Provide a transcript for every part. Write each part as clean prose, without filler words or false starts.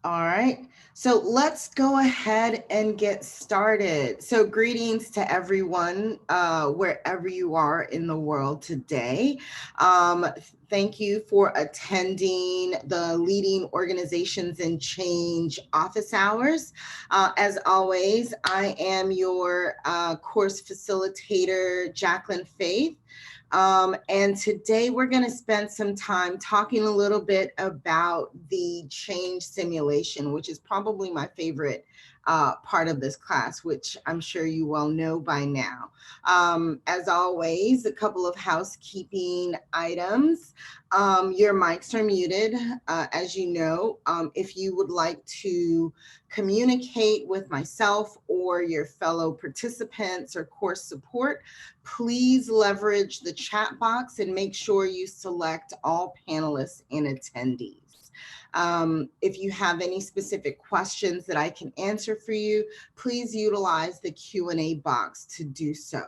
All right, so let's go ahead and get started. So, greetings to everyone, wherever you are in the world today. Um, Thank you for attending the Leading Organizations in Change office hours. As always, I am your course facilitator, Jacqueline Faith. And today we're going to spend some time talking a little bit about the change simulation, which is probably my favorite part of this class, which I'm sure you well know by now. As always, a couple of housekeeping items. Your mics are muted, as you know. If you would like to communicate with myself or your fellow participants or course support, please leverage the chat box and make sure you select all panelists and attendees. If you have any specific questions that I can answer for you, please utilize the Q&A box to do so.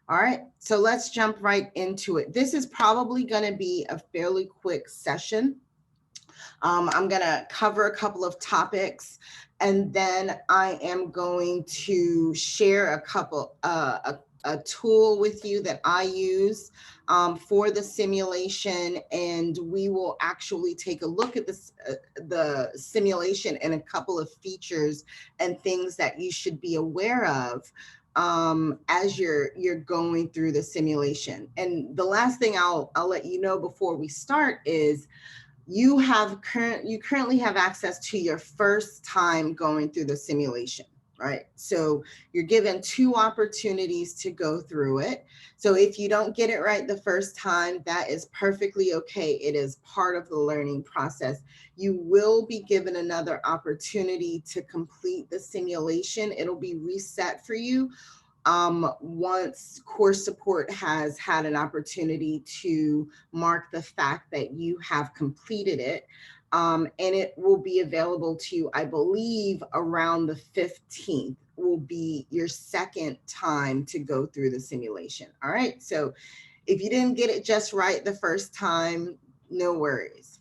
All right, so let's jump right into it. This is probably going to be a fairly quick session. I'm going to cover a couple of topics, and then I am going to share a tool with you that I use for the simulation, and we will actually take a look at this, the simulation and a couple of features and things that you should be aware of as you're going through the simulation. And the last thing I'll let you know before we start is you currently have access to your first time going through the simulation, right? So you're given two opportunities to go through it. So if you don't get it right the first time, that is perfectly okay. It is part of the learning process. You will be given another opportunity to complete the simulation. It'll be reset for you once course support has had an opportunity to mark the fact that you have completed it. And it will be available to you, I believe, around the 15th will be your second time to go through the simulation. All right. So if you didn't get it just right the first time, no worries.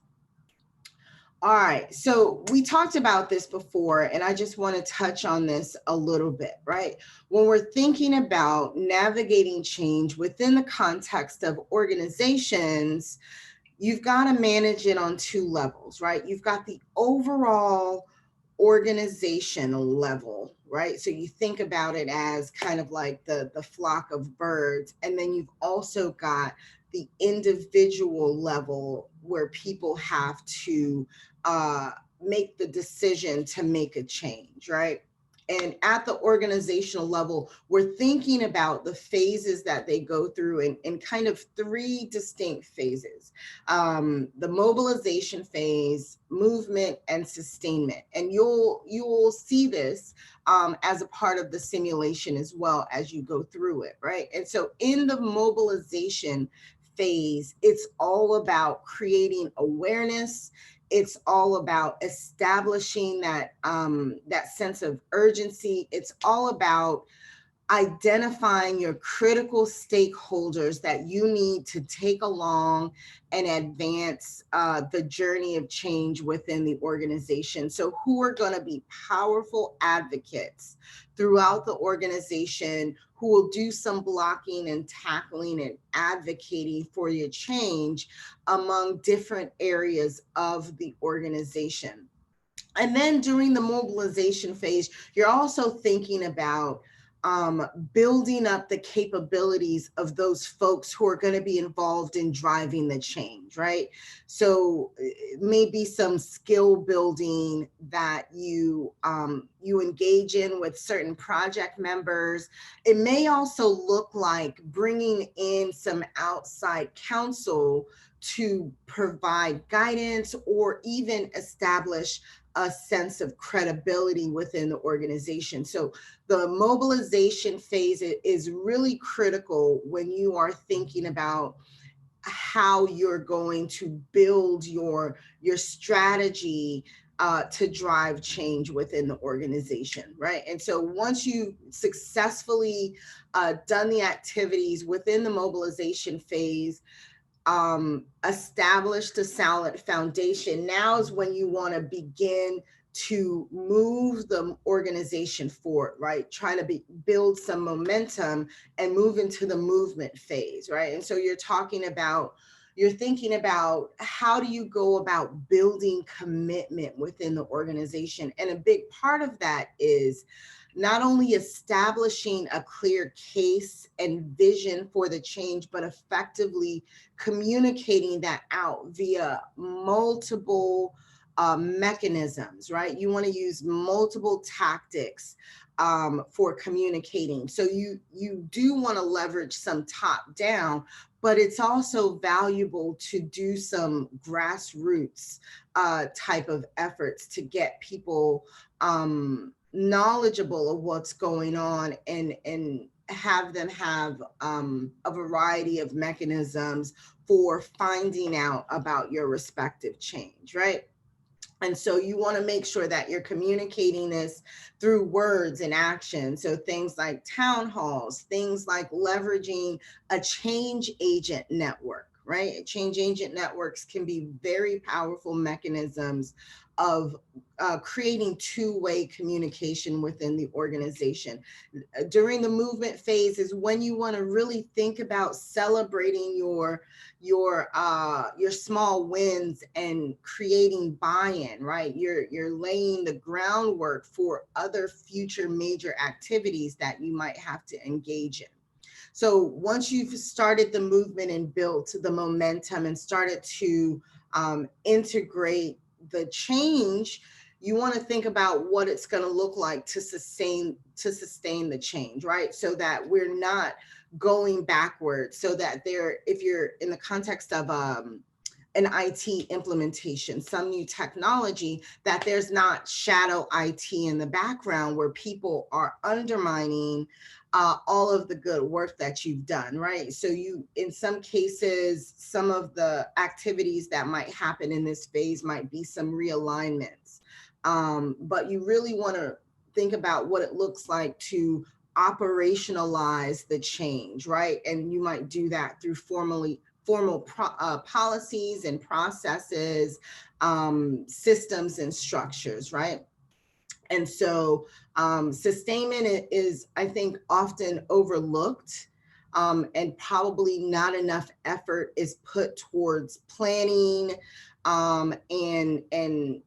All right, so we talked about this before, and I just want to touch on this a little bit, right? When we're thinking about navigating change within the context of organizations, you've got to manage it on two levels, right? You've got the overall organization level, right? So you think about it as kind of like the flock of birds, and then you've also got the individual level where people have to uh, make the decision to make a change, right? And at the organizational level, we're thinking about the phases that they go through in kind of three distinct phases: the mobilization phase, movement, and sustainment. And you'll see this as a part of the simulation as well as you go through it, right? And so in the mobilization phase, it's all about creating awareness. It's all about establishing that sense of urgency. It's all about identifying your critical stakeholders that you need to take along and advance the journey of change within the organization. So, who are going to be powerful advocates throughout the organization who will do some blocking and tackling and advocating for your change among different areas of the organization. And then during the mobilization phase, you're also thinking about building up the capabilities of those folks who are going to be involved in driving the change, right? So maybe some skill building that you engage in with certain project members. It may also look like bringing in some outside counsel to provide guidance or even establish a sense of credibility within the organization. So the mobilization phase is really critical when you are thinking about how you're going to build your strategy to drive change within the organization, right? And so once you successfully done the activities within the mobilization phase, established a solid foundation, now is when you want to begin to move the organization forward, right? Try to build some momentum and move into the movement phase, right? And so you're thinking about how do you go about building commitment within the organization. And a big part of that is not only establishing a clear case and vision for the change, but effectively communicating that out via multiple mechanisms, right? You want to use multiple tactics for communicating. So you do want to leverage some top down, but it's also valuable to do some grassroots type of efforts to get people knowledgeable of what's going on and have them have a variety of mechanisms for finding out about your respective change, right? And so you want to make sure that you're communicating this through words and action. So things like town halls, things like leveraging a change agent network, right? Change agent networks can be very powerful mechanisms of creating two-way communication within the organization. During the movement phase is when you want to really think about celebrating your small wins and creating buy-in, right? You're laying the groundwork for other future major activities that you might have to engage in. So once you've started the movement and built the momentum and started to integrate the change, you want to think about what it's going to look like to sustain the change, right? So that we're not going backwards, so that if you're in the context of an IT implementation, some new technology, that there's not shadow IT in the background where people are undermining all of the good work that you've done, right? So in some cases, some of the activities that might happen in this phase might be some realignments. But you really want to think about what it looks like to operationalize the change, right? And you might do that through formal policies and processes, systems and structures, right? And so sustainment is, I think, often overlooked, and probably not enough effort is put towards planning and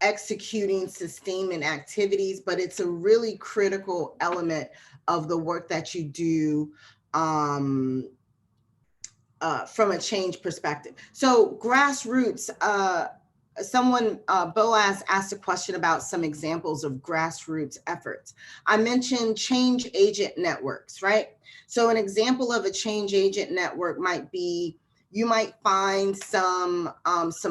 executing sustainment activities, but it's a really critical element of the work that you do from a change perspective. So grassroots, Boaz asked a question about some examples of grassroots efforts. I mentioned change agent networks, right? So an example of a change agent network might be, you might find some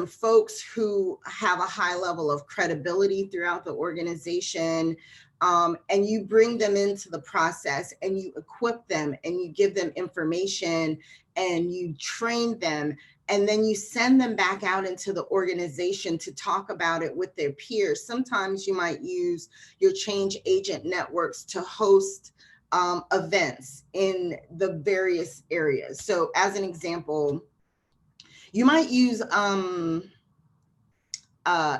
folks who have a high level of credibility throughout the organization, and you bring them into the process and you equip them and you give them information and you train them, and then you send them back out into the organization to talk about it with their peers. Sometimes you might use your change agent networks to host events in the various areas. So as an example, you might use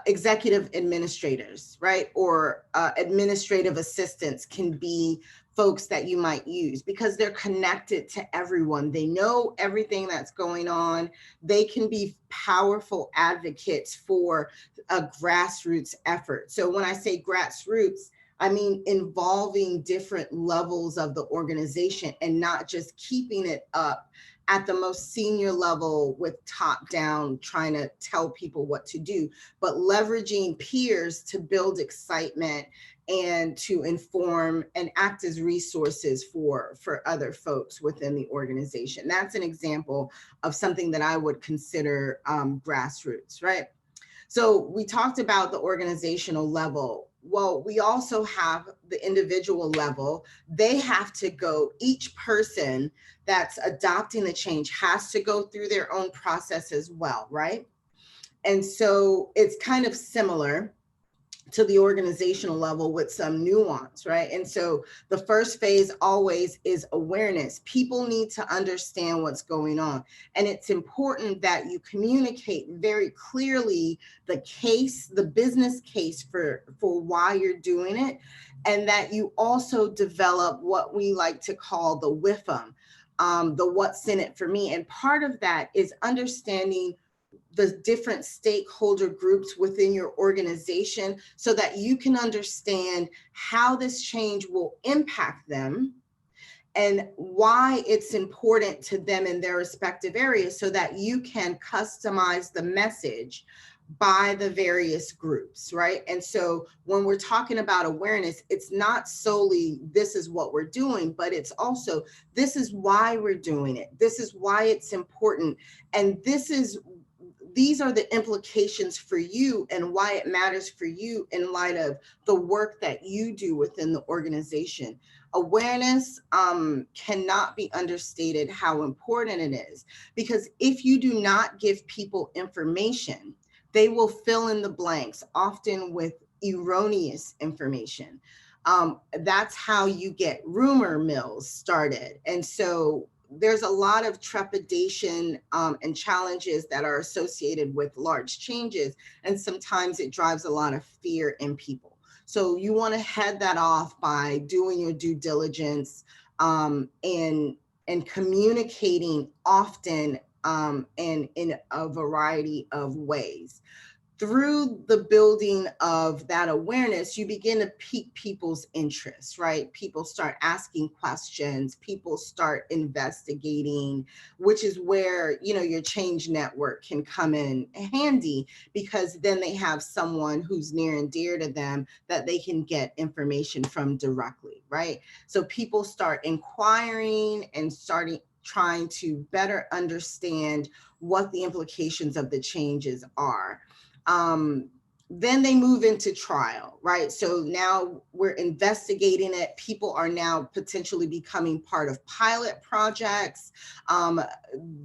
executive administrators, right? Or administrative assistants can be folks that you might use because they're connected to everyone. They know everything that's going on. They can be powerful advocates for a grassroots effort. So when I say grassroots, I mean involving different levels of the organization and not just keeping it up at the most senior level with top down trying to tell people what to do, but leveraging peers to build excitement and to inform and act as resources for other folks within the organization. That's an example of something that I would consider grassroots, right? So we talked about the organizational level. Well, we also have the individual level. They have to go, each person that's adopting the change has to go through their own process as well, right? And so it's kind of similar. to the organizational level with some nuance, right? And so the first phase always is awareness. People need to understand what's going on. And it's important that you communicate very clearly the case, the business case for why you're doing it. And that you also develop what we like to call the WIFM, the what's in it for me. And part of that is understanding the different stakeholder groups within your organization so that you can understand how this change will impact them and why it's important to them in their respective areas so that you can customize the message by the various groups, right? And so when we're talking about awareness, it's not solely this is what we're doing, but it's also this is why we're doing it. This is why it's important. And these are the implications for you and why it matters for you in light of the work that you do within the organization. Awareness cannot be understated how important it is, because if you do not give people information, they will fill in the blanks, often with erroneous information. That's how you get rumor mills started. And so there's a lot of trepidation and challenges that are associated with large changes. And sometimes it drives a lot of fear in people. So you want to head that off by doing your due diligence and communicating often and in a variety of ways. Through the building of that awareness, you begin to pique people's interest, right? People start asking questions, people start investigating, which is where, you know, your change network can come in handy, because then they have someone who's near and dear to them that they can get information from directly, right? So people start inquiring and trying to better understand what the implications of the changes are. Then they move into trial, right? So now we're investigating it. People are now potentially becoming part of pilot projects.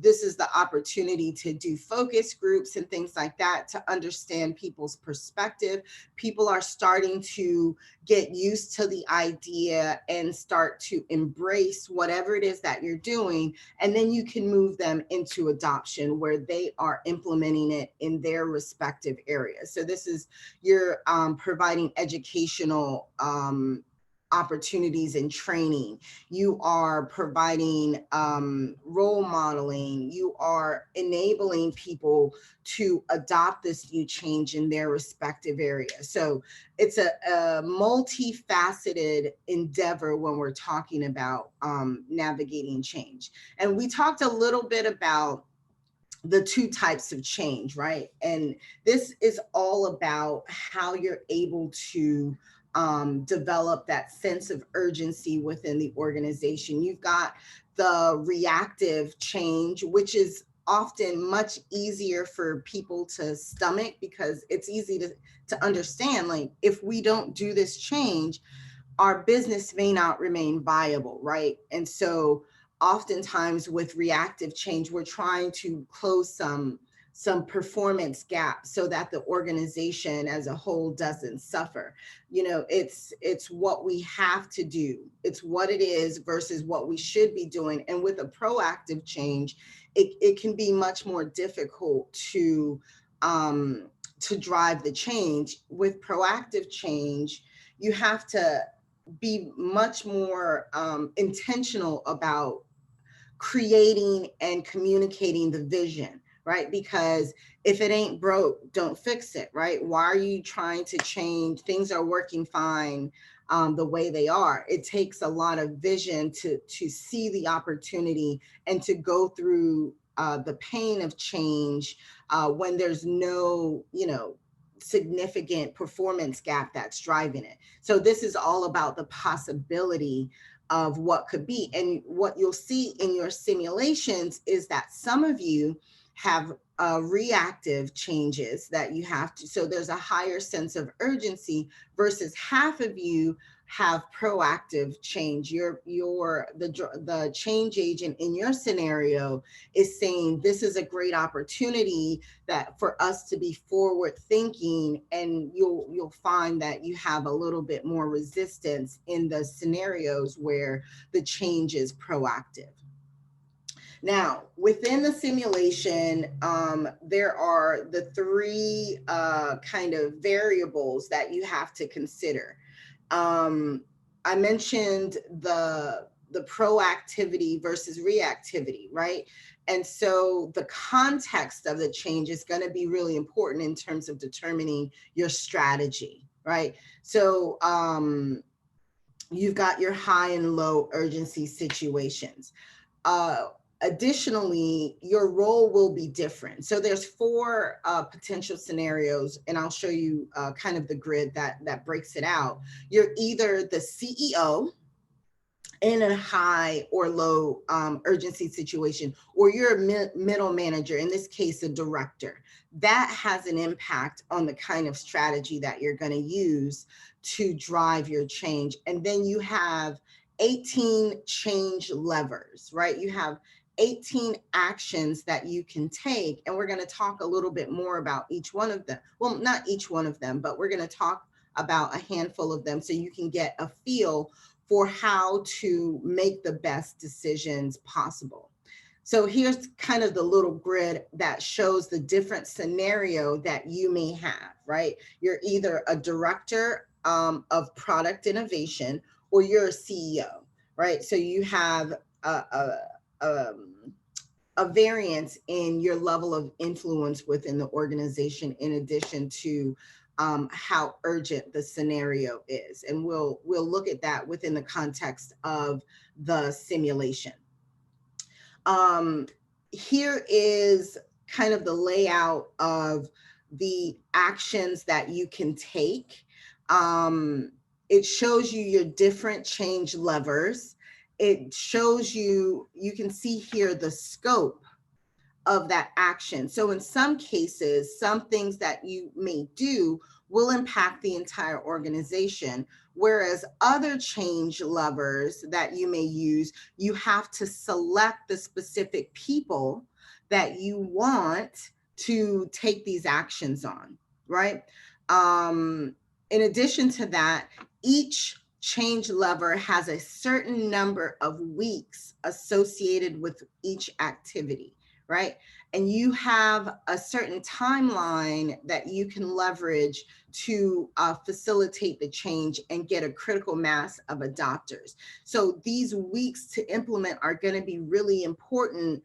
This is the opportunity to do focus groups and things like that to understand people's perspective. People are starting to get used to the idea and start to embrace whatever it is that you're doing. And then you can move them into adoption where they are implementing it in their respective areas. So this is, you're providing educational opportunities and training. You are providing role modeling. You are enabling people to adopt this new change in their respective area. So it's a multifaceted endeavor when we're talking about navigating change. And we talked a little bit about the two types of change, right? And this is all about how you're able to develop that sense of urgency within the organization. You've got the reactive change, which is often much easier for people to stomach because it's easy to understand. Like, if we don't do this change, our business may not remain viable, right? And so oftentimes with reactive change, we're trying to close some performance gaps so that the organization as a whole doesn't suffer. You know, it's what we have to do. It's what it is versus what we should be doing. And with a proactive change, it can be much more difficult to drive the change. With proactive change, you have to be much more intentional about creating and communicating the vision, right? Because if it ain't broke, don't fix it, right? Why are you trying to change? Things are working fine the way they are. It takes a lot of vision to see the opportunity and to go through the pain of change when there's no, significant performance gap that's driving it. So this is all about the possibility of what could be. And what you'll see in your simulations is that some of you have reactive changes that you have to, so there's a higher sense of urgency versus half of you have proactive change. The change agent in your scenario is saying this is a great opportunity that for us to be forward thinking, and you'll find that you have a little bit more resistance in the scenarios where the change is proactive. Now, within the simulation, there are the three kind of variables that you have to consider. I mentioned the proactivity versus reactivity, right? And so the context of the change is going to be really important in terms of determining your strategy, right? So you've got your high and low urgency situations. Additionally, your role will be different. So there's four potential scenarios, and I'll show you kind of the grid that breaks it out. You're either the CEO in a high or low urgency situation, or you're a middle manager, in this case, a director. That has an impact on the kind of strategy that you're going to use to drive your change. And then you have 18 change levers, right? You have 18 actions that you can take. And we're going to talk a little bit more about each one of them. Well, not each one of them, but we're going to talk about a handful of them so you can get a feel for how to make the best decisions possible. So here's kind of the little grid that shows the different scenario that you may have, right? You're either a director of product innovation, or you're a CEO, right? So you have a variance in your level of influence within the organization, in addition to how urgent the scenario is. And we'll look at that within the context of the simulation. Here is kind of the layout of the actions that you can take. It shows you your different change levers. It shows you, you can see here the scope of that action. So in some cases, some things that you may do will impact the entire organization, whereas other change levers that you may use, you have to select the specific people that you want to take these actions on, right? In addition to that, each change lever has a certain number of weeks associated with each activity, right? And you have a certain timeline that you can leverage to facilitate the change and get a critical mass of adopters. So these weeks to implement are going to be really important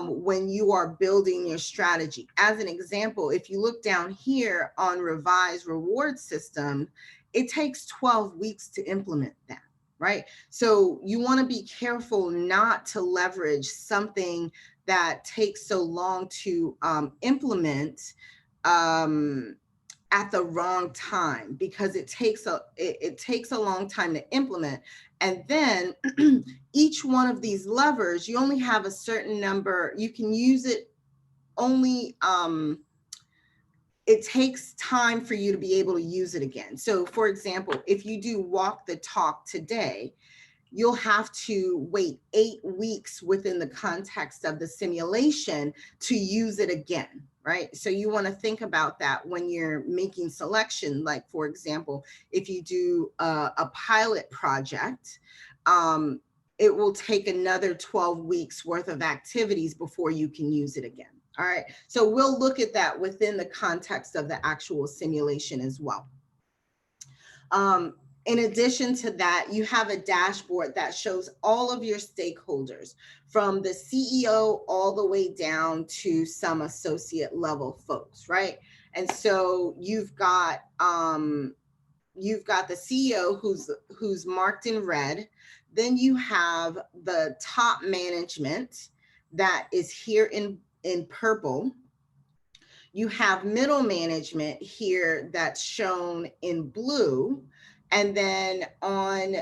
when you are building your strategy. As an example, if you look down here on revised reward system, it takes 12 weeks to implement that, right? So you want to be careful not to leverage something that takes so long to implement at the wrong time, because it takes a long time to implement. And then each one of these levers, you only have a certain number, you can use it only, it takes time for you to be able to use it again. So for example, if you do walk the talk today, you'll have to wait 8 weeks within the context of the simulation to use it again, right? So you want to think about that when you're making selection. Like, for example, if you do a pilot project, it will take another 12 weeks worth of activities before you can use it again. All right, so we'll look at that within the context of the actual simulation as well. In addition to that, you have a dashboard that shows all of your stakeholders, from the CEO all the way down to some associate level folks, right? And so you've got the CEO who's marked in red. Then you have the top management that is here in purple. You have middle management here that's shown in blue. And then on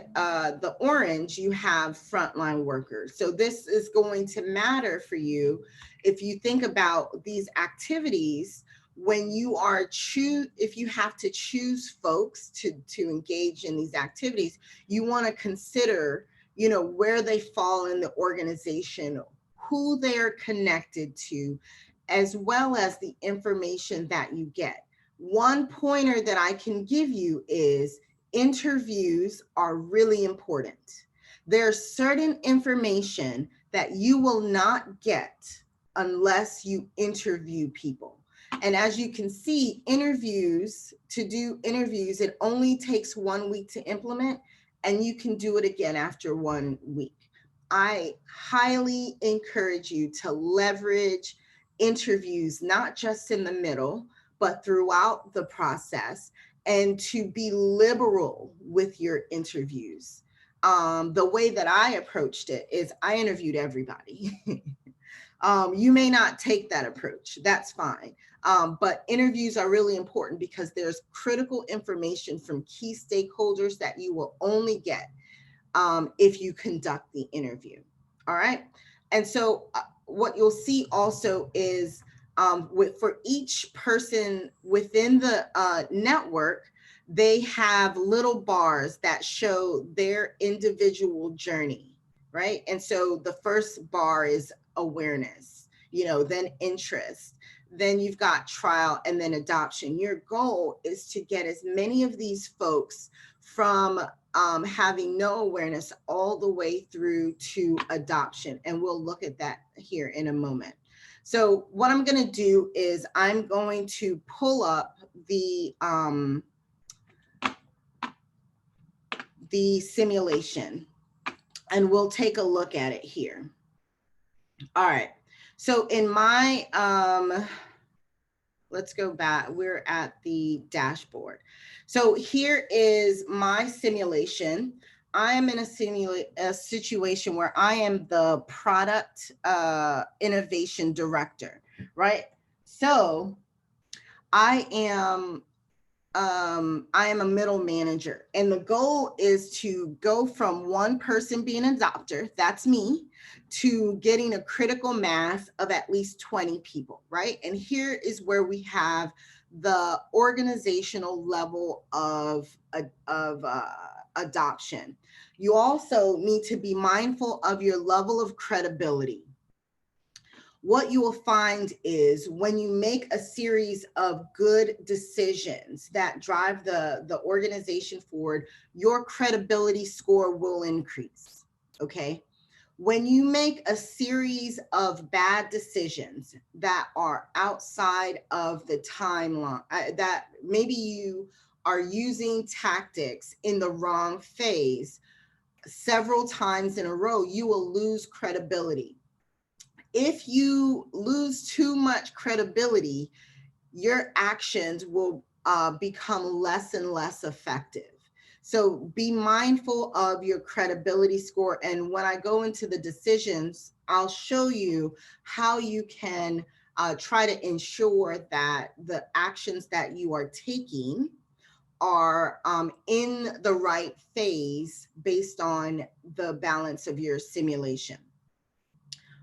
the orange, you have frontline workers. So this is going to matter for you if you think about these activities. when you are if you have to choose folks to engage in these activities, you want to consider, you know, where they fall in the organization, who they're connected to, as well as the information that you get. One pointer that I can give you is interviews are really important. There's certain information that you will not get unless you interview people. And as you can see, to do interviews, it only takes 1 week to implement, and you can do it again after 1 week. I highly encourage you to leverage interviews, not just in the middle, but throughout the process, and to be liberal with your interviews. The way that I approached it is I interviewed everybody. You may not take that approach, that's fine. But interviews are really important because there's critical information from key stakeholders that you will only get if you conduct the interview. All right. And so what you'll see also is for each person within the network, they have little bars that show their individual journey, right? And so the first bar is awareness, you know, then interest, then you've got trial, and then adoption. Your goal is to get as many of these folks from having no awareness all the way through to adoption. And we'll look at that here in a moment. So what I'm going to do is I'm going to pull up the simulation, and we'll take a look at it here. All right. So in my, let's go back. We're at the dashboard. So here is my simulation. I am in a situation where I am the product innovation director, right? So I am a middle manager, and the goal is to go from one person being an adopter, that's me, to getting a critical mass of at least 20 people, right? And here is where we have the organizational level of adoption. You also need to be mindful of your level of credibility. What you will find is when you make a series of good decisions that drive the organization forward, your credibility score will increase, okay? When you make a series of bad decisions that are outside of the timeline, that maybe you are using tactics in the wrong phase several times in a row, you will lose credibility. If you lose too much credibility, your actions will become less and less effective. So be mindful of your credibility score. And when I go into the decisions, I'll show you how you can try to ensure that the actions that you are taking are in the right phase based on the balance of your simulation.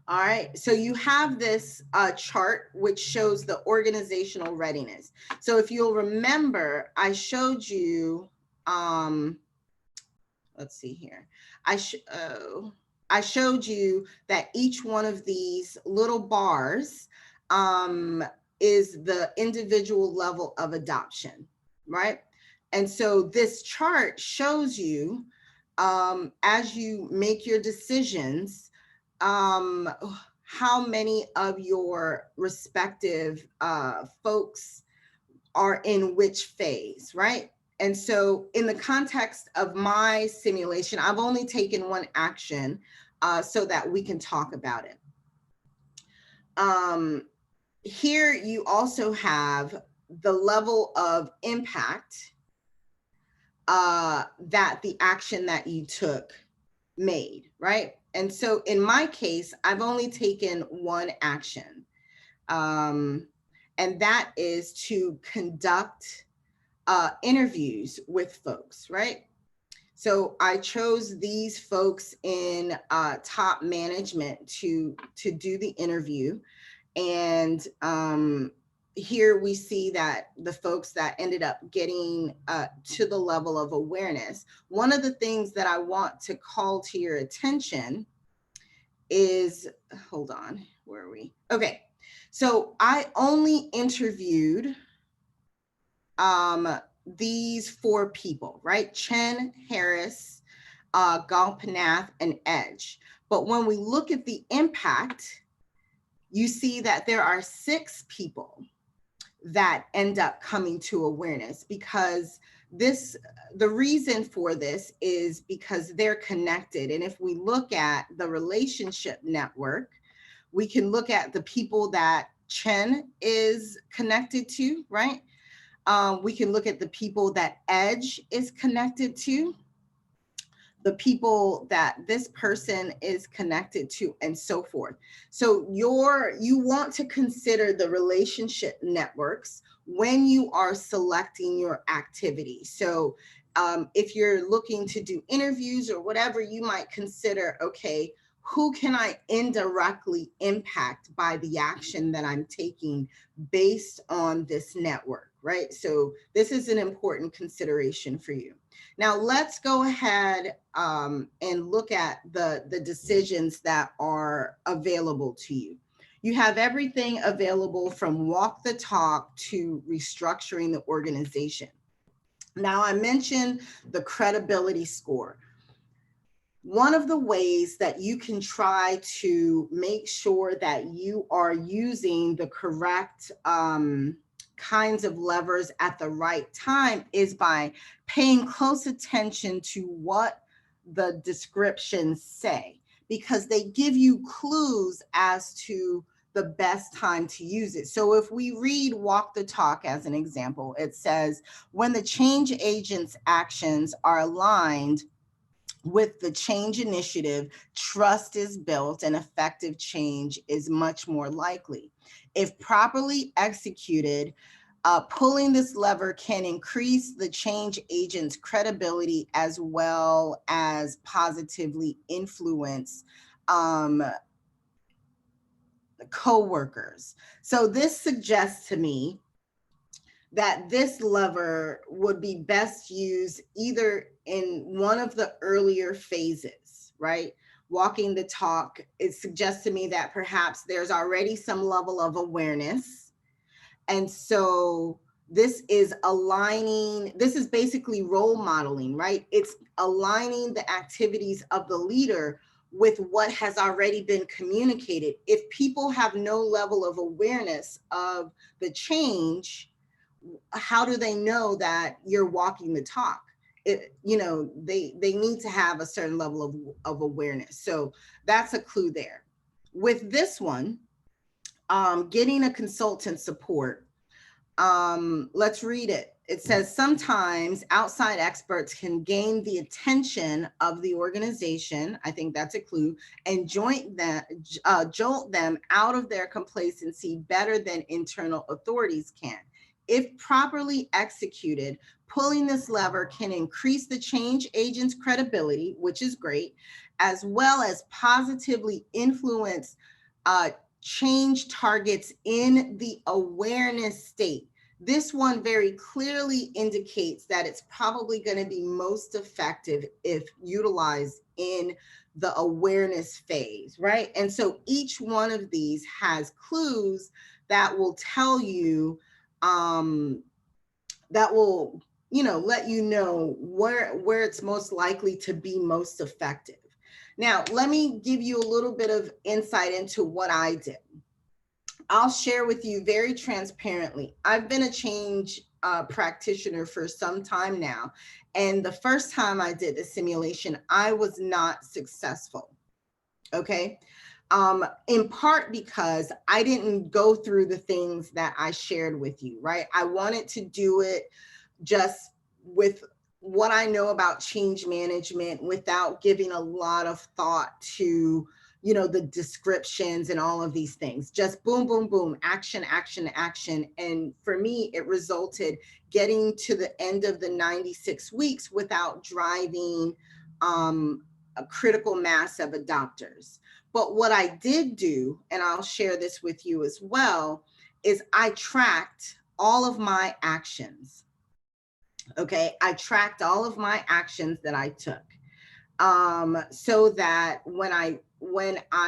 All right, so you have this chart which shows the organizational readiness. So if you'll remember, I showed you, let's see here. I showed you that each one of these little bars is the individual level of adoption, right? And so this chart shows you as you make your decisions, how many of your respective folks are in which phase, right? And so in the context of my simulation, I've only taken one action so that we can talk about it. Here you also have the level of impact that the action that you took made, right? And so in my case, I've only taken one action, and that is to conduct interviews with folks, right? So I chose these folks in top management to do the interview. And here we see that the folks that ended up getting to the level of awareness, one of the things that I want to call to your attention is, hold on, where are we? Okay, so I only interviewed these 4 people, right? Chen, Harris, Gopinath, and Edge. But when we look at the impact, you see that there are 6 people that end up coming to awareness, because the reason for this is because they're connected. And if we look at the relationship network, we can look at the people that Chen is connected to, right? We can look at the people that Edge is connected to, the people that this person is connected to, and so forth. So you want to consider the relationship networks when you are selecting your activity. So if you're looking to do interviews or whatever, you might consider, okay, who can I indirectly impact by the action that I'm taking based on this network, right? So this is an important consideration for you. Now let's go ahead and look at the decisions that are available to you. You have everything available from walk the talk to restructuring the organization. Now I mentioned the credibility score. One of the ways that you can try to make sure that you are using the correct kinds of levers at the right time is by paying close attention to what the descriptions say, because they give you clues as to the best time to use it. So if we read Walk the Talk as an example, it says, when the change agent's actions are aligned with the change initiative, trust is built and effective change is much more likely. If properly executed, pulling this lever can increase the change agent's credibility as well as positively influence co-workers. So this suggests to me that this lever would be best used either in one of the earlier phases, right? Walking the talk, it suggests to me that perhaps there's already some level of awareness. And so this is aligning, this is basically role modeling, right? It's aligning the activities of the leader with what has already been communicated. If people have no level of awareness of the change, how do they know that you're walking the talk? They need to have a certain level of awareness. So that's a clue there. With this one, getting a consultant support, let's read it. It says, sometimes outside experts can gain the attention of the organization, I think that's a clue, and jolt them out of their complacency better than internal authorities can. If properly executed, pulling this lever can increase the change agent's credibility, which is great, as well as positively influence change targets in the awareness state. This one very clearly indicates that it's probably going to be most effective if utilized in the awareness phase, right? And so each one of these has clues that will tell you, that will, let you know where it's most likely to be most effective. Now, let me give you a little bit of insight into what I did. I'll share with you very transparently. I've been a change practitioner for some time now. And the first time I did the simulation, I was not successful. Okay. In part because I didn't go through the things that I shared with you, right? I wanted to do it just with what I know about change management without giving a lot of thought to, the descriptions and all of these things. Just boom, boom, boom, action, action, action. And for me, it resulted getting to the end of the 96 weeks without driving a critical mass of adopters. But what I did do, and I'll share this with you as well, is I tracked all of my actions. Okay, I tracked all of my actions that I took, so that when I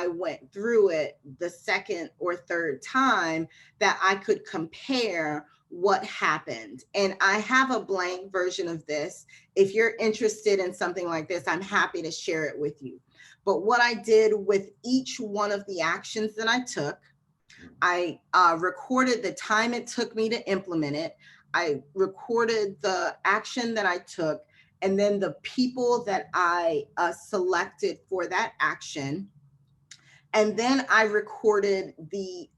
went through it the second or third time, that I could compare what happened. And I have a blank version of this. If you're interested in something like this, I'm happy to share it with you. But what I did with each one of the actions that I took, I recorded the time it took me to implement it. I recorded the action that I took, and then the people that I selected for that action. And then I recorded the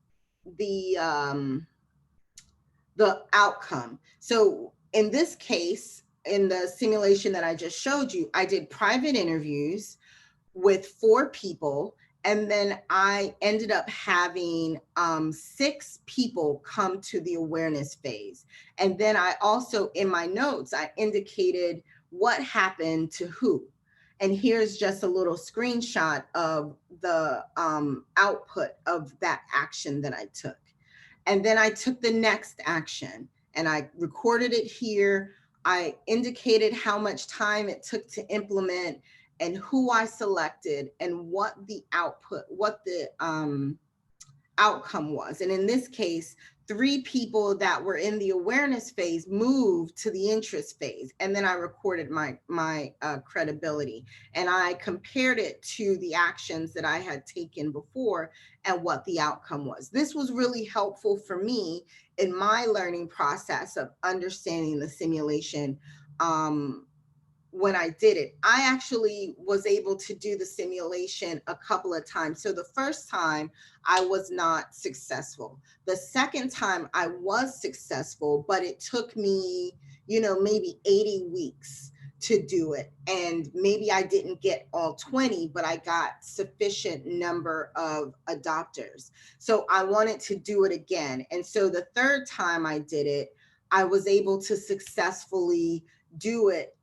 outcome. So in this case, in the simulation that I just showed you, I did private interviews with 4 people. And then I ended up having 6 people come to the awareness phase. And then I also, in my notes, I indicated what happened to who. And here's just a little screenshot of the output of that action that I took. And then I took the next action and I recorded it here. I indicated how much time it took to implement and who I selected and what the output, what the outcome was. And in this case, 3 people that were in the awareness phase moved to the interest phase. And then I recorded my credibility, and I compared it to the actions that I had taken before and what the outcome was. This was really helpful for me in my learning process of understanding the simulation. When I did it, I actually was able to do the simulation a couple of times. So the first time I was not successful. The second time I was successful, but it took me, maybe 80 weeks to do it. And maybe I didn't get all 20, but I got sufficient number of adopters. So I wanted to do it again. And so the third time I did it, I was able to successfully do it,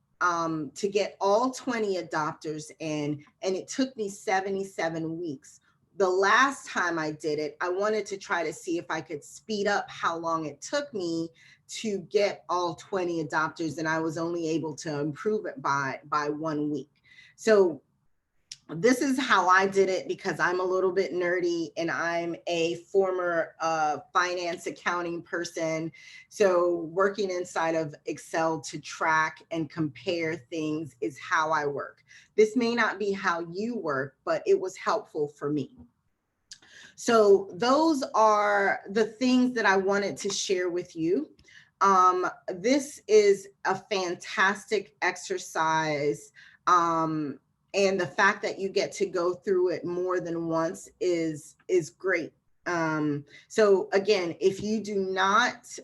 to get all 20 adopters in, and it took me 77 weeks. The last time I did it, I wanted to try to see if I could speed up how long it took me to get all 20 adopters, and I was only able to improve it by 1 week. So this is how I did it, because I'm a little bit nerdy and I'm a former finance accounting person. So working inside of Excel to track and compare things is how I work. This may not be how you work, but it was helpful for me. So those are the things that I wanted to share with you. This is a fantastic exercise. And the fact that you get to go through it more than once is great. So again, if you do not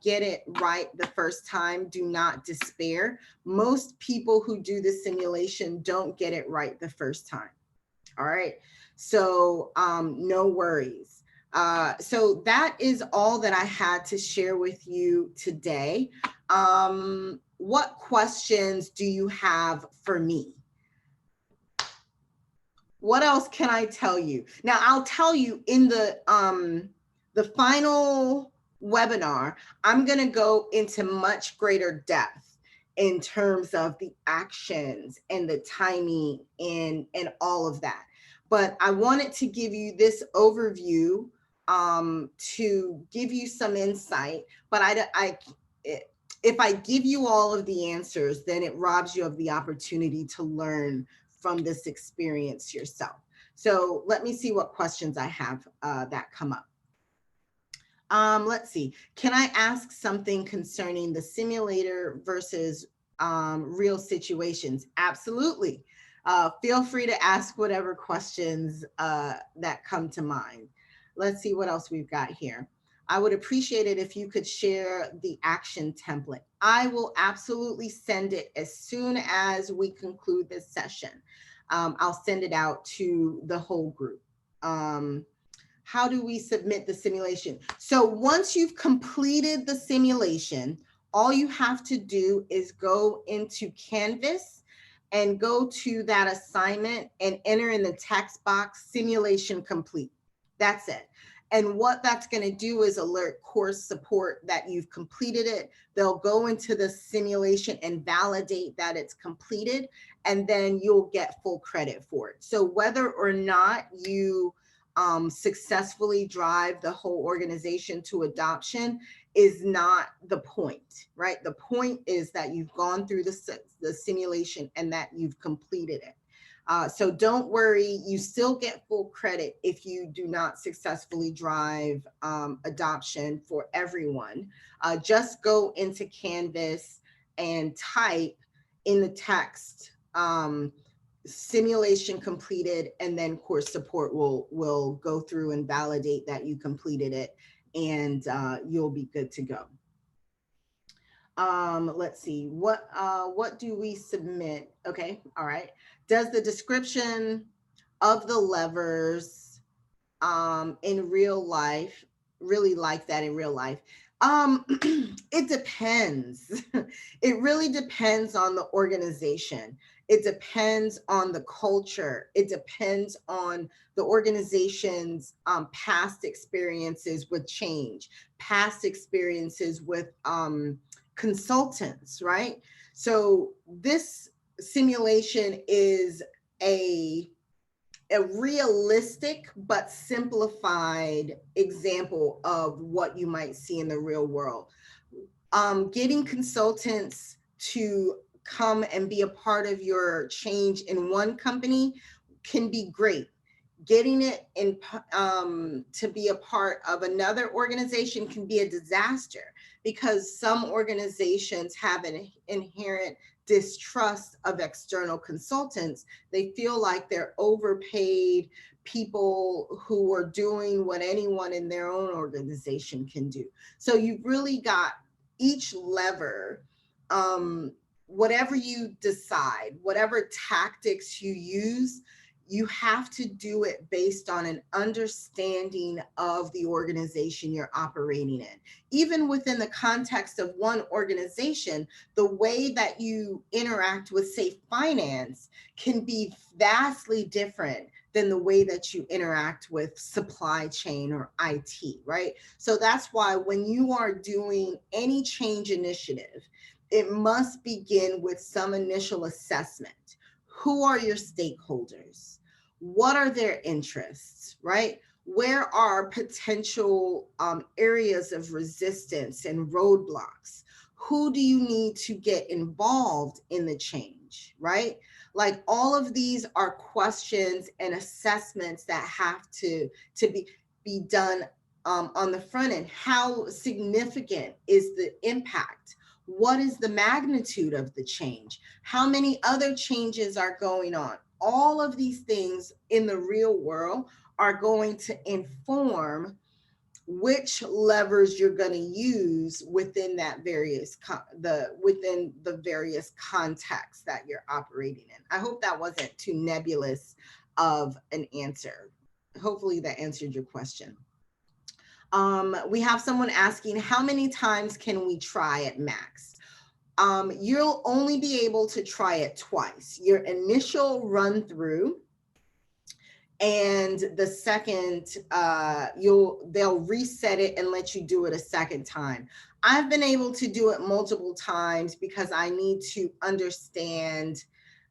get it right the first time, do not despair. Most people who do the simulation don't get it right the first time. All right. So no worries. So that is all that I had to share with you today. What questions do you have for me? What else can I tell you? Now, I'll tell you in the final webinar, I'm going to go into much greater depth in terms of the actions and the timing and all of that. But I wanted to give you this overview to give you some insight. But if I give you all of the answers, then it robs you of the opportunity to learn from this experience yourself. So let me see what questions I have that come up. Let's see. Can I ask something concerning the simulator versus real situations? Absolutely. Feel free to ask whatever questions that come to mind. Let's see what else we've got here. I would appreciate it if you could share the action template. I will absolutely send it as soon as we conclude this session. I'll send it out to the whole group. How do we submit the simulation? So once you've completed the simulation, all you have to do is go into Canvas and go to that assignment and enter in the text box, simulation complete. That's it. And what that's going to do is alert course support that you've completed it. They'll go into the simulation and validate that it's completed, and then you'll get full credit for it. So whether or not you successfully drive the whole organization to adoption is not the point, right? The point is that you've gone through the simulation and that you've completed it. So don't worry, you still get full credit if you do not successfully drive adoption for everyone. Just go into Canvas and type in the text, simulation completed, and then course support will go through and validate that you completed it, and you'll be good to go. Let's see, what do we submit? Okay, all right. Does the description of the levers in real life, really like that in real life? It depends. It really depends on the organization. It depends on the culture. It depends on the organization's past experiences with change, past experiences with consultants, right? So this simulation is a realistic but simplified example of what you might see in the real world. Getting consultants to come and be a part of your change in one company can be great. Getting it in to be a part of another organization can be a disaster, because some organizations have an inherent distrust of external consultants. They feel like they're overpaid people who are doing what anyone in their own organization can do. So you've really got each lever, whatever you decide, whatever tactics you use, you have to do it based on an understanding of the organization you're operating in. Even within the context of one organization, the way that you interact with, say, finance can be vastly different than the way that you interact with supply chain or IT, right? So that's why when you are doing any change initiative, it must begin with some initial assessment. Who are your stakeholders? What are their interests, right? Where are potential areas of resistance and roadblocks? Who do you need to get involved in the change, right? Like, all of these are questions and assessments that have to be done on the front end. How significant is the impact? What is the magnitude of the change? How many other changes are going on? All of these things in the real world are going to inform which levers you're going to use within that within the various contexts that you're operating in. I hope that wasn't too nebulous of an answer. Hopefully that answered your question. We have someone asking, how many times can we try at max? You'll only be able to try it twice. Your initial run through, and the second, they'll reset it and let you do it a second time. I've been able to do it multiple times because I need to understand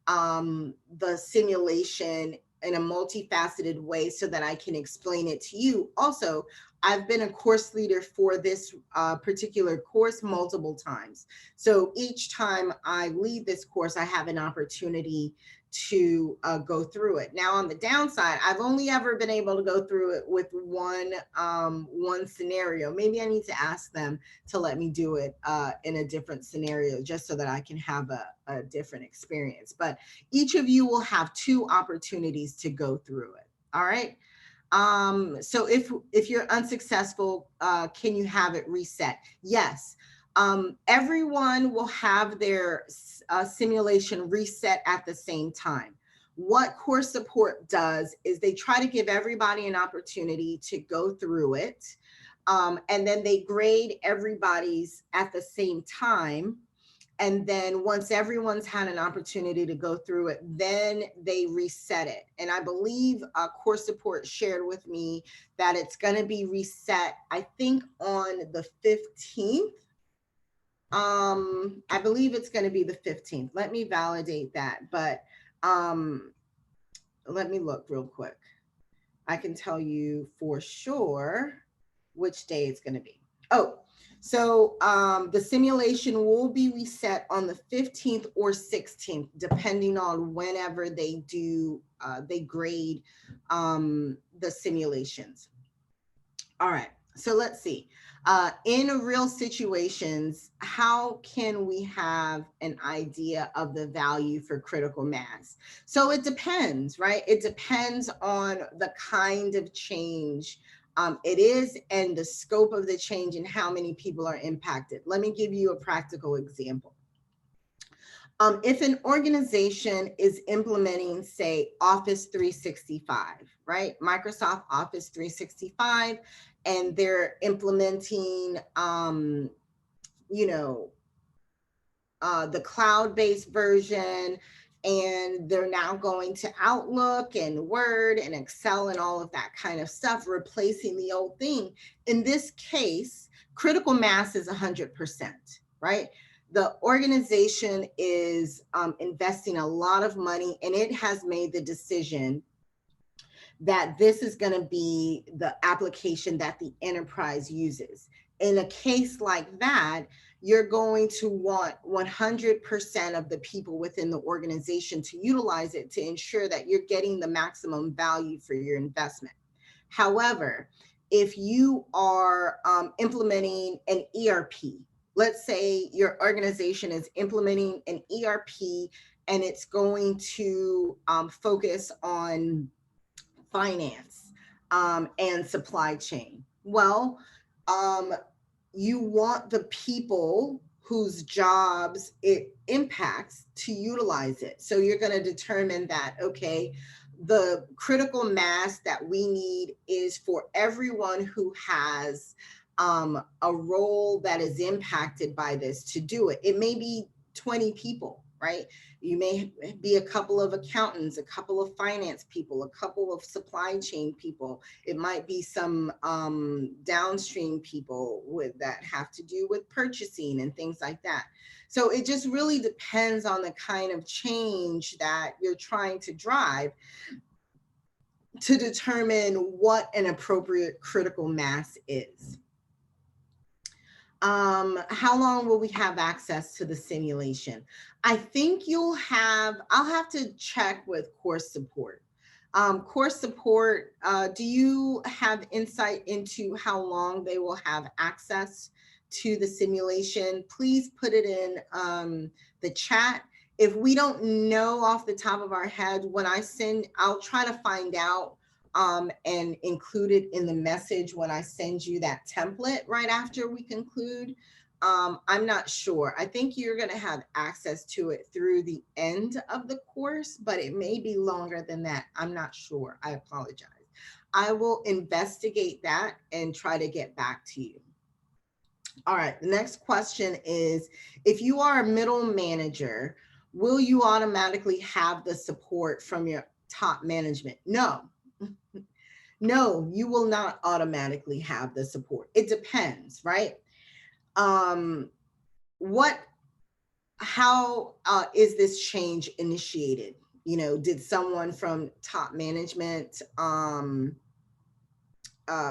the simulation in a multifaceted way so that I can explain it to you. Also, I've been a course leader for this particular course multiple times. So each time I lead this course, I have an opportunity to go through it. Now, on the downside, I've only ever been able to go through it with one scenario. Maybe I need to ask them to let me do it in a different scenario, just so that I can have a different experience. But each of you will have 2 opportunities to go through it. All right. So if you're unsuccessful, can you have it reset? Yes. Everyone will have their simulation reset at the same time. What course support does is they try to give everybody an opportunity to go through it. And then they grade everybody's at the same time. And then once everyone's had an opportunity to go through it, then they reset it. And I believe core support shared with me that it's going to be reset, I think, on the 15th. I believe it's going to be the 15th. Let me validate that. But let me look real quick. I can tell you for sure which day it's going to be. Oh, so the simulation will be reset on the 15th or 16th, depending on whenever they do, they grade the simulations. All right, so let's see. In real situations, how can we have an idea of the value for critical mass? So it depends, right? It depends on the kind of change it is and the scope of the change and how many people are impacted. Let me give you a practical example. If an organization is implementing, say, Office 365, right? Microsoft Office 365, and they're implementing, the cloud-based version, and they're now going to Outlook and Word and Excel and all of that kind of stuff, replacing the old thing. In this case, critical mass is 100%, right? The organization is investing a lot of money, and it has made the decision that this is going to be the application that the enterprise uses. In a case like that, you're going to want 100% of the people within the organization to utilize it to ensure that you're getting the maximum value for your investment. However, if you are implementing an ERP, let's say your organization is implementing an ERP and it's going to focus on finance and supply chain. Well, you want the people whose jobs it impacts to utilize it. So you're going to determine that, okay, the critical mass that we need is for everyone who has a role that is impacted by this to do it. It may be 20 people, right? You may be a couple of accountants, a couple of finance people, a couple of supply chain people. It might be some downstream people that have to do with purchasing and things like that. So it just really depends on the kind of change that you're trying to drive to determine what an appropriate critical mass is. How long will we have access to the simulation? I think I'll have to check with course support. Course support, do you have insight into how long they will have access to the simulation? Please put it in the chat. If we don't know off the top of our head, I'll try to find out and include it in the message when I send you that template right after we conclude. I'm not sure. I think you're going to have access to it through the end of the course, but it may be longer than that. I'm not sure. I apologize. I will investigate that and try to get back to you. All right. The next question is, if you are a middle manager, will you automatically have the support from your top management? No. No, you will not automatically have the support. It depends, right? How is this change initiated? Did someone from top management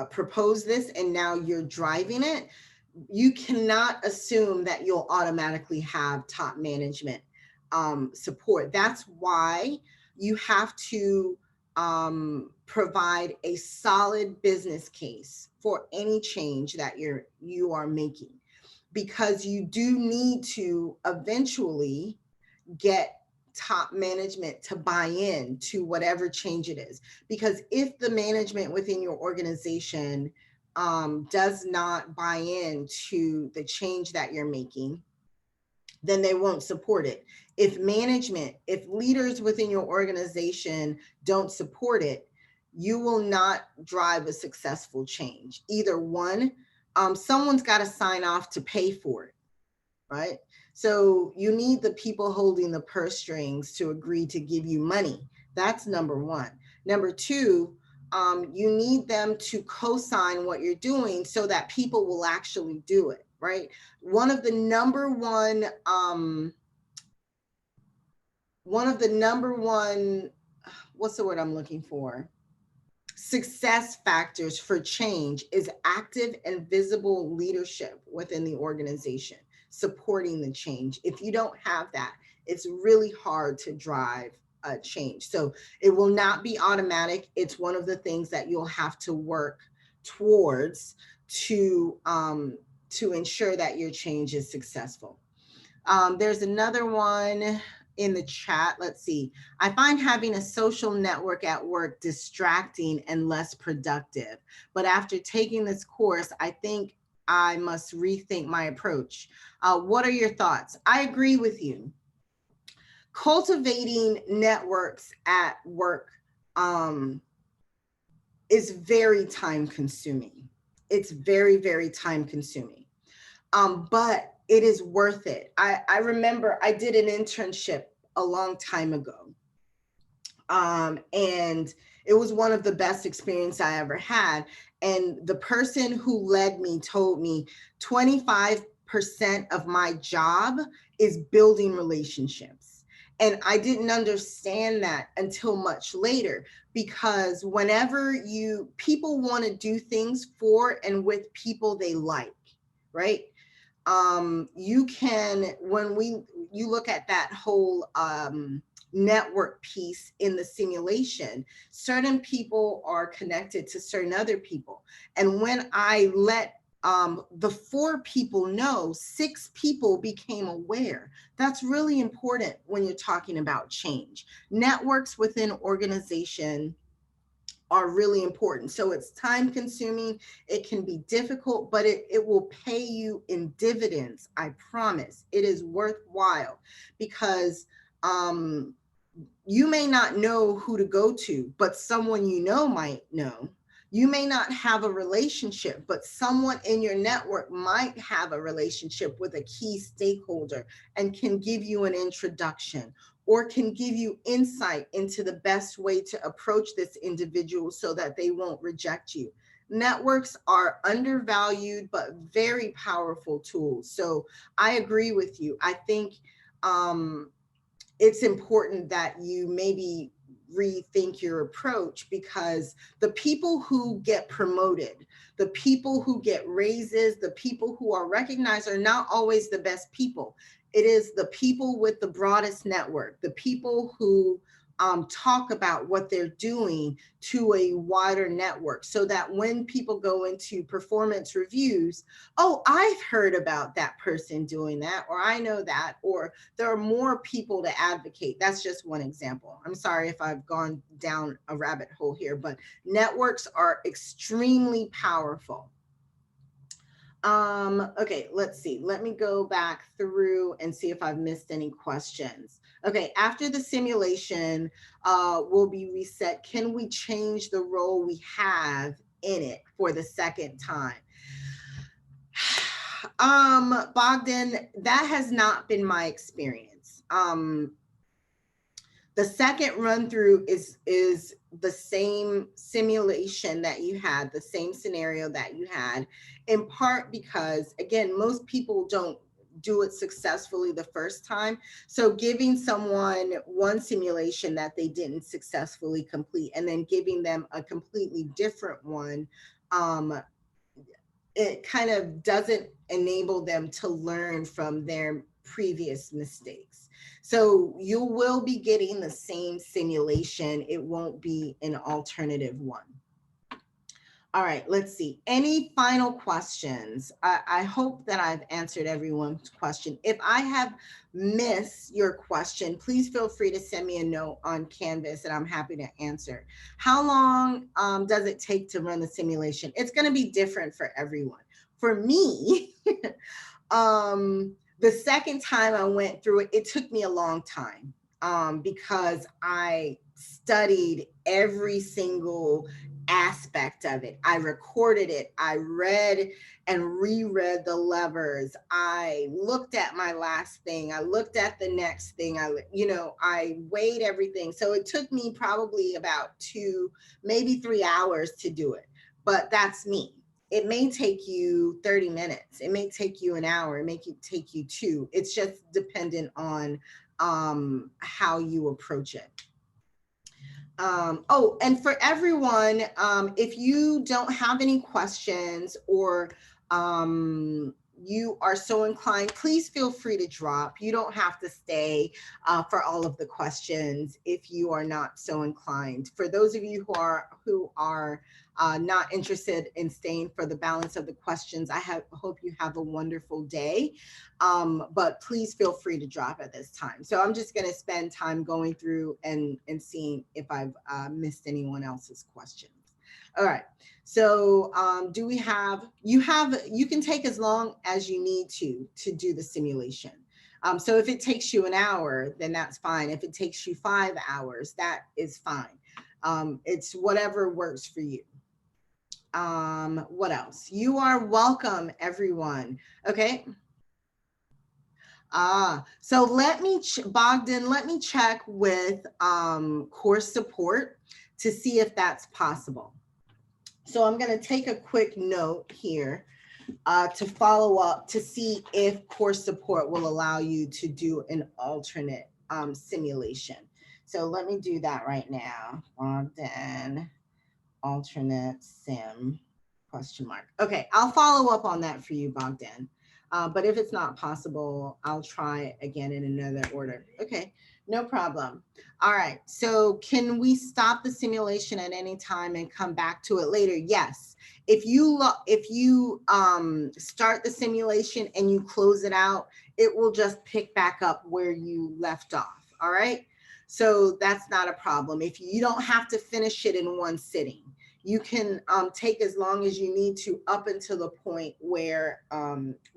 propose this and now you're driving it? You cannot assume that you'll automatically have top management support. That's why you have to provide a solid business case for any change that you are making, because you do need to eventually get top management to buy in to whatever change it is. Because if the management within your organization does not buy in to the change that you're making, then they won't support it. If leaders within your organization don't support it, you will not drive a successful change. Either one, someone's got to sign off to pay for it, right? So you need the people holding the purse strings to agree to give you money. That's number one. Number two, you need them to co-sign what you're doing so that people will actually do it, right? One of the number one, what's the word I'm looking for? Success factors for change is active and visible leadership within the organization, supporting the change. If you don't have that, it's really hard to drive a change. So it will not be automatic. It's one of the things that you'll have to work towards to ensure that your change is successful. There's another one in the chat. Let's see. I find having a social network at work distracting and less productive. But after taking this course, I think I must rethink my approach. What are your thoughts? I agree with you. Cultivating networks at work is very time consuming. It's very, very time consuming. But it is worth it. I remember I did an internship a long time ago. And it was one of the best experiences I ever had. And the person who led me told me 25% of my job is building relationships. And I didn't understand that until much later, because whenever people want to do things for and with people they like, right? You can, you look at that whole network piece in the simulation, certain people are connected to certain other people. And when I let the 4 people know, 6 people became aware. That's really important when you're talking about change. Networks within organization are really important. So it's time consuming. It can be difficult, but it will pay you in dividends. I promise. It is worthwhile, because you may not know who to go to, but someone you know might know. You may not have a relationship, but someone in your network might have a relationship with a key stakeholder and can give you an introduction, or can give you insight into the best way to approach this individual so that they won't reject you. Networks are undervalued, but very powerful tools. So I agree with you. I think it's important that you maybe rethink your approach, because the people who get promoted, the people who get raises, the people who are recognized are not always the best people. It is the people with the broadest network, the people who talk about what they're doing to a wider network, so that when people go into performance reviews, oh, I've heard about that person doing that, or I know that, or there are more people to advocate. That's just one example. I'm sorry if I've gone down a rabbit hole here, but networks are extremely powerful. Okay, let's see. Let me go back through and see if I've missed any questions. Okay, after the simulation will be reset, can we change the role we have in it for the second time? Bogdan, that has not been my experience. The second run through is the same simulation that you had, the same scenario that you had, in part because, again, most people don't do it successfully the first time. So giving someone one simulation that they didn't successfully complete and then giving them a completely different one, it kind of doesn't enable them to learn from their previous mistakes. So you will be getting the same simulation. It won't be an alternative one. All right, let's see. Any final questions? I hope that I've answered everyone's question. If I have missed your question, please feel free to send me a note on Canvas and I'm happy to answer. How long does it take to run the simulation? It's going to be different for everyone. For me, the second time I went through it, it took me a long time. because I studied every single aspect of it. I recorded it. I read and reread the levers. I looked at my last thing. I looked at the next thing. I weighed everything. So it took me probably about 2, maybe 3 hours to do it. But that's me. It may take you 30 minutes. It may take you an hour. It may take you 2. It's just dependent on how you approach it. Oh, and for everyone, if you don't have any questions or you are so inclined, please feel free to drop. You don't have to stay for all of the questions if you are not so inclined. For those of you who are not interested in staying for the balance of the questions, hope you have a wonderful day. But please feel free to drop at this time. So I'm just going to spend time going through and seeing if I've missed anyone else's questions. All right. So do we have, you can take as long as you need to do the simulation. So if it takes you an hour, then that's fine. If it takes you 5 hours, that is fine. It's whatever works for you. What else? You are welcome, everyone. Okay. So Bogdan, let me check with course support to see if that's possible. So I'm going to take a quick note here to follow up to see if course support will allow you to do an alternate simulation. So let me do that right now. Bogdan, alternate sim, ? Okay, I'll follow up on that for you, Bogdan. But if it's not possible, I'll try again in another order. Okay, no problem. All right, so can we stop the simulation at any time and come back to it later? Yes. If you start the simulation and you close it out, it will just pick back up where you left off. All right, so that's not a problem. If you don't have to finish it in one sitting. You can take as long as you need to up until the point where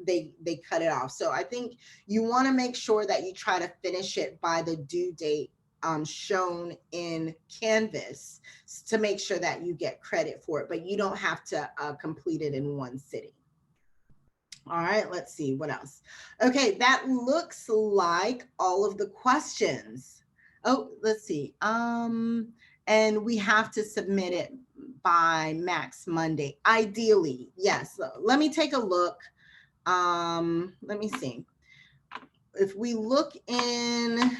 they cut it off. So I think you want to make sure that you try to finish it by the due date shown in Canvas to make sure that you get credit for it, but you don't have to complete it in one sitting. All right, let's see what else. Okay, that looks like all of the questions. Oh, let's see. And we have to submit it by Max Monday. Ideally, yes. Let me take a look. Let me see. If we look in,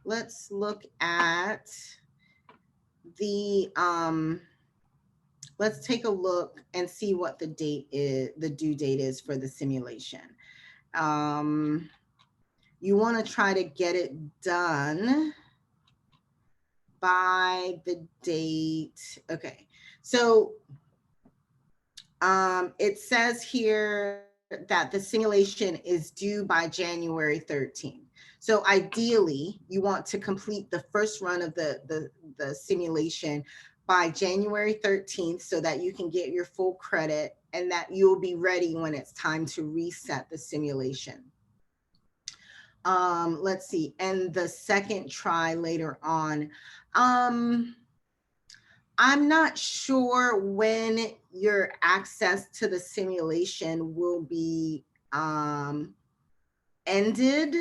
let's look at the, let's take a look and see what the date is, the due date is for the simulation. You want to try to get it done by the date. Okay, so it says here that the simulation is due by January 13th. So ideally, you want to complete the first run of the simulation by January 13th so that you can get your full credit and that you'll be ready when it's time to reset the simulation. Let's see, and the second try later on. I'm not sure when your access to the simulation will be ended.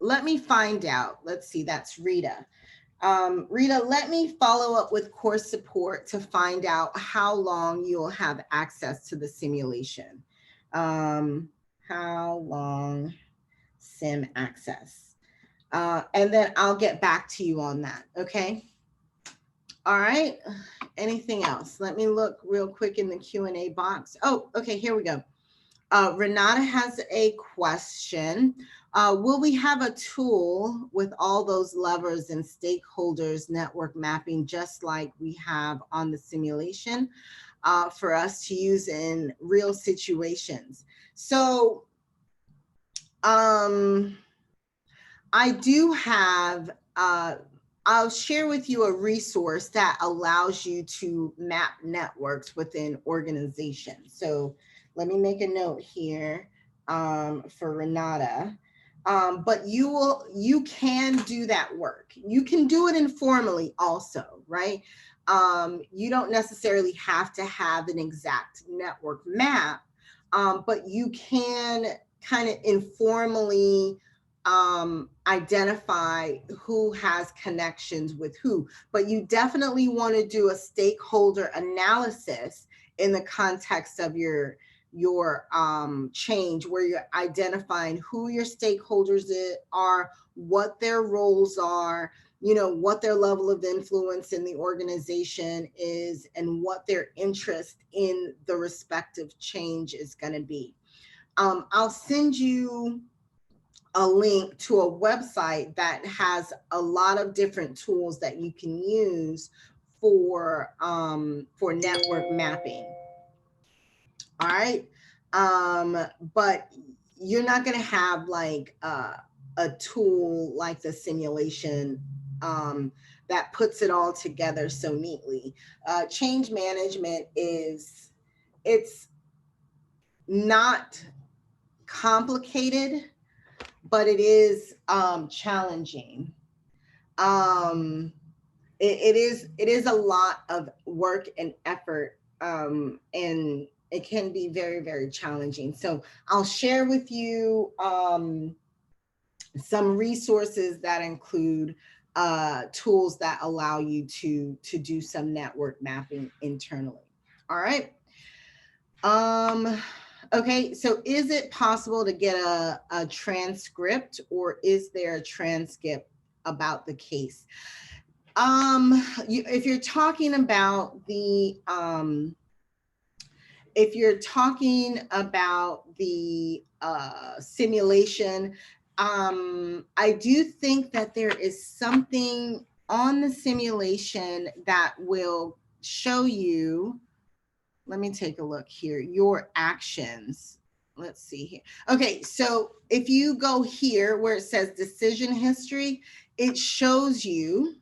Let me find out. Let's see, that's Rita. Rita, let me follow up with course support to find out how long you'll have access to the simulation. How long sim access? And then I'll get back to you on that, okay? All right, anything else? Let me look real quick in the Q&A box. Oh, okay, here we go. Renata has a question. Will we have a tool with all those levers and stakeholders network mapping just like we have on the simulation for us to use in real situations? So I do have, I'll share with you a resource that allows you to map networks within organizations. So let me make a note here for Renata. But you can do that work. You can do it informally also, right? You don't necessarily have to have an exact network map, but you can kind of informally identify who has connections with who. But you definitely want to do a stakeholder analysis in the context of your change, where you're identifying who your stakeholders are, what their roles are, you know, what their level of influence in the organization is, and what their interest in the respective change is going to be. I'll send you a link to a website that has a lot of different tools that you can use for network mapping. All right. But you're not going to have like a tool like the simulation that puts it all together so neatly. Change management it's not complicated, but it is challenging. It is a lot of work and effort, and it can be very, very challenging. So I'll share with you some resources that include tools that allow you to do some network mapping internally. All right. Okay, so is it possible to get a transcript, or is there a transcript about the case? If you're talking about the simulation, I do think that there is something on the simulation that will show you. Let me take a look here. Your actions. Let's see here. Okay, so if you go here where it says decision history, it shows you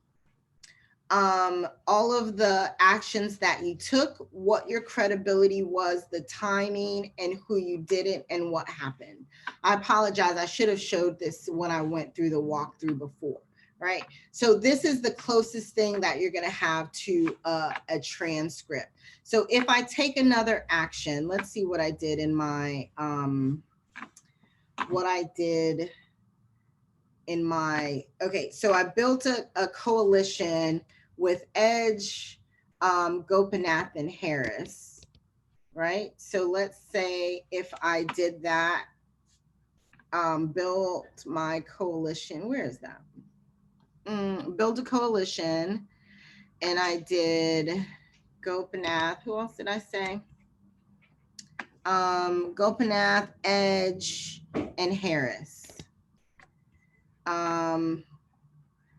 all of the actions that you took, what your credibility was, the timing, and who you did it, and what happened. I apologize. I should have showed this when I went through the walkthrough before, right? So this is the closest thing that you're going to have to a transcript. So if I take another action, let's see what I did in my, okay, so I built a coalition with Edge, Gopinath, and Harris, right? So let's say if I did that, built my coalition, where is that? Build a coalition, and I did Gopinath, who else did I say? Gopinath, Edge, and Harris.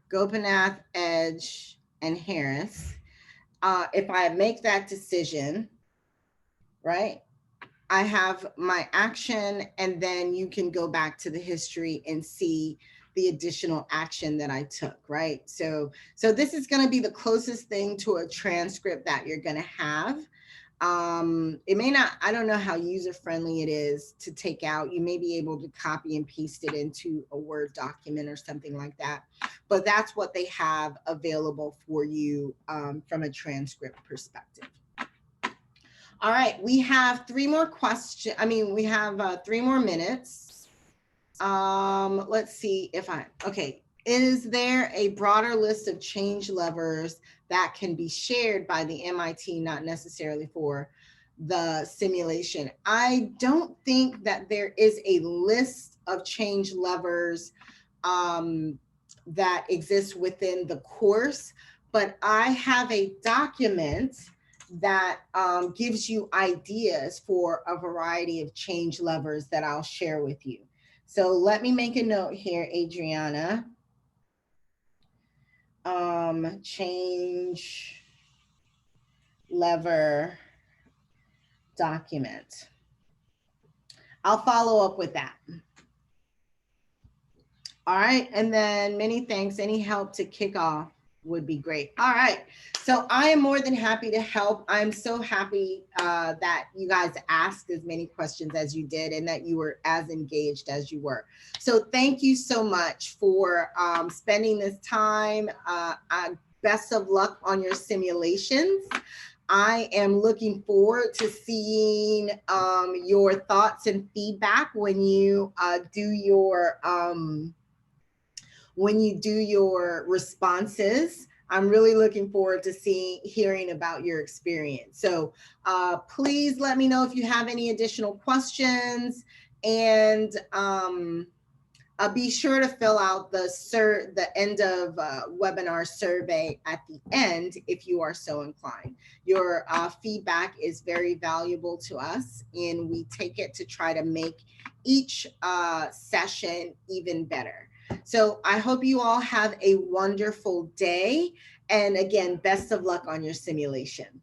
Gopinath, Edge, and Harris. If I make that decision, right, I have my action, and then you can go back to the history and see the additional action that I took, right? So this is going to be the closest thing to a transcript that you're going to have. It may not, I don't know how user-friendly it is to take out. You may be able to copy and paste it into a Word document or something like that. But that's what they have available for you from a transcript perspective. All right, we have 3 more questions. I mean, we have 3 more minutes. Let's see if okay. Is there a broader list of change levers that can be shared by the MIT, not necessarily for the simulation? I don't think that there is a list of change levers that exists within the course, but I have a document that gives you ideas for a variety of change levers that I'll share with you. So let me make a note here, Adriana. Change lever document. I'll follow up with that. All right, and then many thanks. Any help to kick off? would be great. All right. So I am more than happy to help. I'm so happy that you guys asked as many questions as you did and that you were as engaged as you were. So thank you so much for spending this time. Best of luck on your simulations. I am looking forward to seeing your thoughts and feedback when you do your responses. I'm really looking forward to hearing about your experience. So please let me know if you have any additional questions, and be sure to fill out the end of webinar survey at the end if you are so inclined. Your feedback is very valuable to us, and we take it to try to make each session even better. So I hope you all have a wonderful day. And again, best of luck on your simulation.